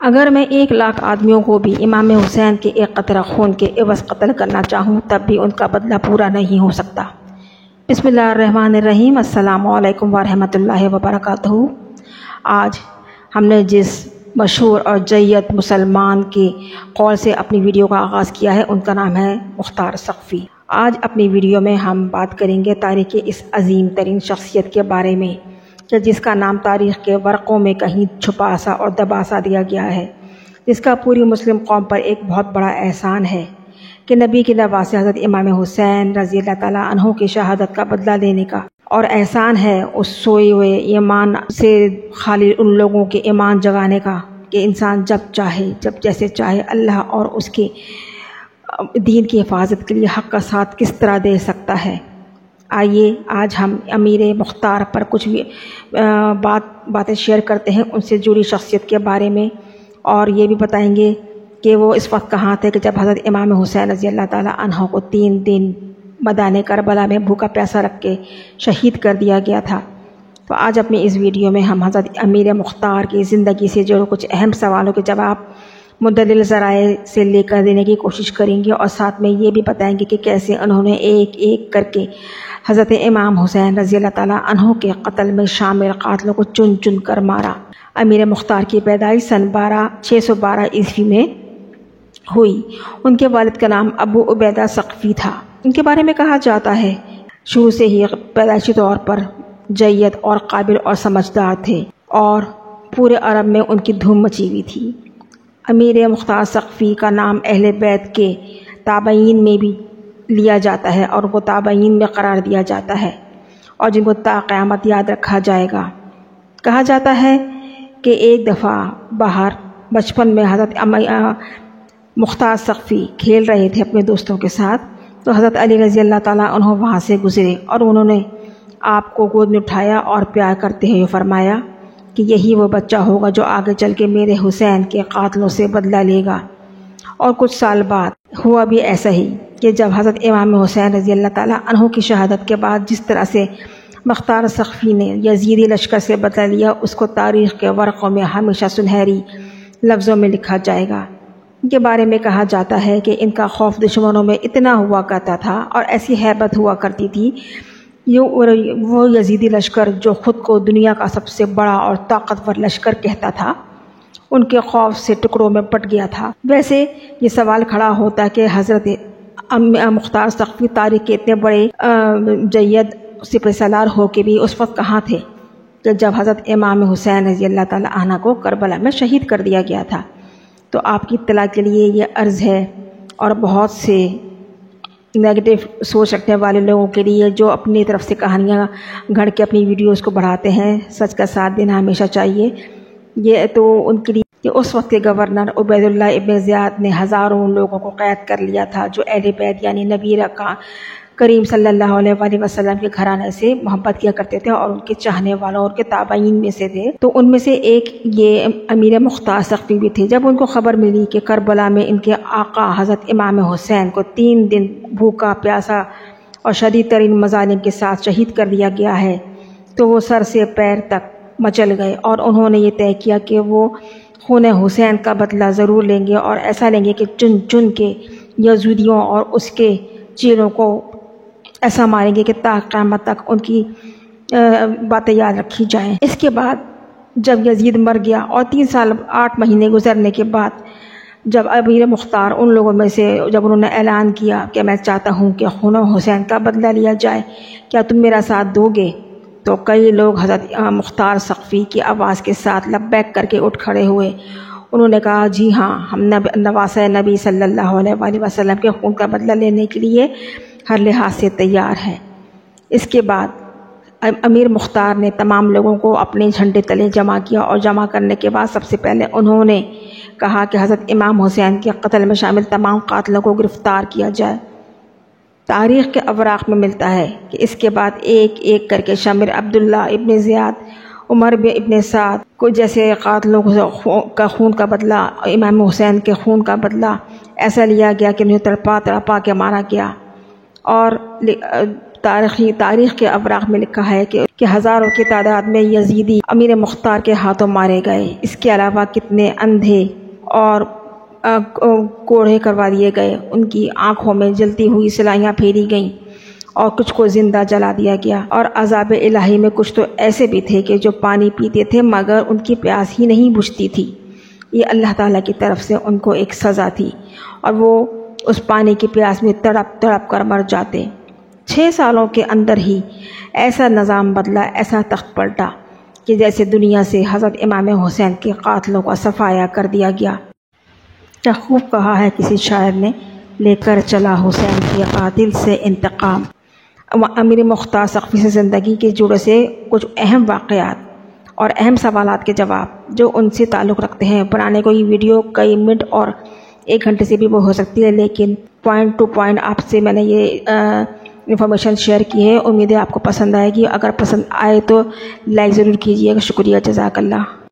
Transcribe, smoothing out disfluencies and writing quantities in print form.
اگر میں 1,00,000 آدمیوں کو بھی امام حسین کے ایک قطرہ خون کے عوض قتل کرنا چاہوں تب بھی ان کا بدلہ پورا نہیں ہو سکتا۔ بسم اللہ الرحمن الرحیم۔ السلام علیکم ورحمۃ اللہ وبرکاتہ۔ آج ہم نے جس مشہور اور جید مسلمان کے قول سے اپنی ویڈیو کا آغاز کیا ہے ان کا نام ہے مختار سقفی۔ آج اپنی ویڈیو میں ہم بات کریں گے تاریخ کی اس عظیم ترین شخصیت کے بارے میں کہ جس کا نام تاریخ کے ورقوں میں کہیں چھپا سا اور دبا سا دیا گیا ہے، جس کا پوری مسلم قوم پر ایک بہت بڑا احسان ہے کہ نبی کے نواسے حضرت امام حسین رضی اللہ تعالیٰ عنہ کی شہادت کا بدلہ لینے کا، اور احسان ہے اس سوئے ہوئے ایمان سے خالی ان لوگوں کے ایمان جگانے کا کہ انسان جب چاہے جب جیسے چاہے اللہ اور اس کے دین کی حفاظت کے لیے حق کا ساتھ کس طرح دے سکتا ہے۔ آئیے آج ہم امیر مختار پر کچھ باتیں شیئر کرتے ہیں ان سے جڑی شخصیت کے بارے میں، اور یہ بھی بتائیں گے کہ وہ اس وقت کہاں تھے کہ جب حضرت امام حسین رضی اللہ تعالیٰ عنہ کو 3 دن میدان کربلا میں بھوکا پیاسا رکھ کے شہید کر دیا گیا تھا۔ تو آج اپنی اس ویڈیو میں ہم حضرت امیر مختار کی زندگی سے جو کچھ اہم سوالوں کے جواب مدلل ذرائع سے لے کر دینے کی کوشش کریں گے، اور ساتھ میں یہ بھی بتائیں گے کہ کیسے انہوں نے ایک ایک کر کے حضرت امام حسین رضی اللہ تعالیٰ عنہ کے قتل میں شامل قاتلوں کو چن چن کر مارا۔ امیر مختار کی پیدائش سن 612 عیسوی میں ہوئی۔ ان کے والد کا نام ابو عبیدہ سقفی تھا۔ ان کے بارے میں کہا جاتا ہے شروع سے ہی پیدائشی طور پر جید اور قابل اور سمجھدار تھے، اور پورے عرب میں ان کی دھوم مچی ہوئی تھی۔ امیر مختار سقفی کا نام اہل بیت کے تابعین میں بھی لیا جاتا ہے اور وہ تابعین میں قرار دیا جاتا ہے، اور جن کو تا قیامت یاد رکھا جائے گا۔ کہا جاتا ہے کہ ایک دفعہ باہر بچپن میں حضرت مختار سقفی کھیل رہے تھے اپنے دوستوں کے ساتھ، تو حضرت علی رضی اللہ تعالیٰ عنہ وہاں سے گزرے اور انہوں نے آپ کو گود میں اٹھایا اور پیار کرتے ہوئے فرمایا کہ یہی وہ بچہ ہوگا جو آگے چل کے میرے حسین کے قاتلوں سے بدلہ لے گا۔ اور کچھ سال بعد ہوا بھی ایسا ہی کہ جب حضرت امام حسین رضی اللہ تعالیٰ عنہ کی شہادت کے بعد جس طرح سے مختار سقفی نے یزیدی لشکر سے بدلہ لیا، اس کو تاریخ کے ورقوں میں ہمیشہ سنہری لفظوں میں لکھا جائے گا۔ ان کے بارے میں کہا جاتا ہے کہ ان کا خوف دشمنوں میں اتنا ہوا کرتا تھا اور ایسی ہیبت ہوا کرتی تھی، وہ یزیدی لشکر جو خود کو دنیا کا سب سے بڑا اور طاقتور لشکر کہتا تھا، ان کے خوف سے ٹکڑوں میں پٹ گیا تھا۔ ویسے یہ سوال کھڑا ہوتا کہ حضرت مختار سقفی تاریخ کے اتنے بڑے جید سپہ سالار ہو کے بھی اس وقت کہاں تھے کہ جب حضرت امام حسین رضی اللہ تعالیٰ عنہ کو کربلا میں شہید کر دیا گیا تھا۔ تو آپ کی اطلاع کے لیے یہ عرض ہے، اور بہت سے نیگیٹو سوچ رکھنے والے لوگوں کے لیے جو اپنی طرف سے کہانیاں گھڑ کے اپنی ویڈیوز کو بڑھاتے ہیں، سچ کا ساتھ دینا ہمیشہ چاہیے۔ یہ تو ان کے لیے کہ اس وقت کے گورنر عبید اللہ ابن زیاد نے ہزاروں لوگوں کو قید کر لیا تھا جو اہل بیت یعنی نبی کریم صلی اللہ علیہ وآلہ وسلم کے گھرانے سے محبت کیا کرتے تھے اور ان کے چاہنے والوں اور کے تابعین میں سے تھے۔ تو ان میں سے ایک یہ امیر مختار سقفی بھی تھے۔ جب ان کو خبر ملی کہ کربلا میں ان کے آقا حضرت امام حسین کو 3 دن بھوکا پیاسا اور شدید ترین مظالم کے ساتھ شہید کر دیا گیا ہے، تو وہ سر سے پیر تک مچل گئے، اور انہوں نے یہ طے کیا کہ وہ خون حسین کا بدلہ ضرور لیں گے، اور ایسا لیں گے کہ چن چن کے یزیدیوں اور اس کے چیلوں کو ایسا ماریں گے کہ تا قیامت تک ان کی باتیں یاد رکھی جائیں۔ اس کے بعد جب یزید مر گیا اور 3 سال 8 مہینے گزرنے کے بعد جب امیر مختار ان لوگوں میں سے جب انہوں نے اعلان کیا کہ میں چاہتا ہوں کہ خون حسین کا بدلہ لیا جائے، کیا تم میرا ساتھ دو گے؟ تو کئی لوگ حضرت مختار سقفی کی آواز کے ساتھ لبیک کر کے اٹھ کھڑے ہوئے۔ انہوں نے کہا جی ہاں، ہم نواسہ نبی صلی اللہ علیہ وآلہ وسلم کے خون کا بدلہ لینے کے لیے ہر لحاظ سے تیار ہیں۔ اس کے بعد امیر مختار نے تمام لوگوں کو اپنے جھنڈے تلے جمع کیا، اور جمع کرنے کے بعد سب سے پہلے انہوں نے کہا کہ حضرت امام حسین کے قتل میں شامل تمام قاتلوں کو گرفتار کیا جائے۔ تاریخ کے اوراق میں ملتا ہے کہ اس کے بعد ایک ایک کر کے شامر عبداللہ ابن زیاد، عمر ابن سعد کو جیسے قاتلوں کا خون کا بدلہ، امام حسین کے خون کا بدلہ ایسا لیا گیا کہ انہیں تڑپا تڑپا کے مارا گیا، اور تاریخ کے اوراق میں لکھا ہے کہ ہزاروں کی تعداد میں یزیدی امیر مختار کے ہاتھوں مارے گئے۔ اس کے علاوہ کتنے اندھے اور کوڑھے کروا دیے گئے، ان کی آنکھوں میں جلتی ہوئی سلائیاں پھیری گئیں اور کچھ کو زندہ جلا دیا گیا۔ اور عذاب الہی میں کچھ تو ایسے بھی تھے کہ جو پانی پیتے تھے مگر ان کی پیاس ہی نہیں بجھتی تھی۔ یہ اللہ تعالیٰ کی طرف سے ان کو ایک سزا تھی اور وہ اس پانی کی پیاس میں تڑپ تڑپ کر مر جاتے۔ 6 سالوں کے اندر ہی ایسا نظام بدلا، ایسا تخت پلٹا کہ جیسے دنیا سے حضرت امام حسین کے قاتلوں کا صفایا کر دیا گیا۔ کیا خوب کہا ہے کسی شاعر نے، لے کر چلا حسین کے قاتل سے انتقام۔ امیر مختار سقفی سے زندگی کے جڑے سے کچھ اہم واقعات اور اہم سوالات کے جواب جو ان سے تعلق رکھتے ہیں۔ بنانے کو یہ ویڈیو کئی منٹ اور 1 گھنٹے سے بھی وہ ہو سکتی ہے، لیکن پوائنٹ ٹو پوائنٹ آپ سے میں نے یہ انفارمیشن شیئر کی ہے۔ امید ہے آپ کو پسند آئے گی، اگر پسند آئے تو لائک ضرور کیجیے گا۔ شکریہ، جزاک اللہ۔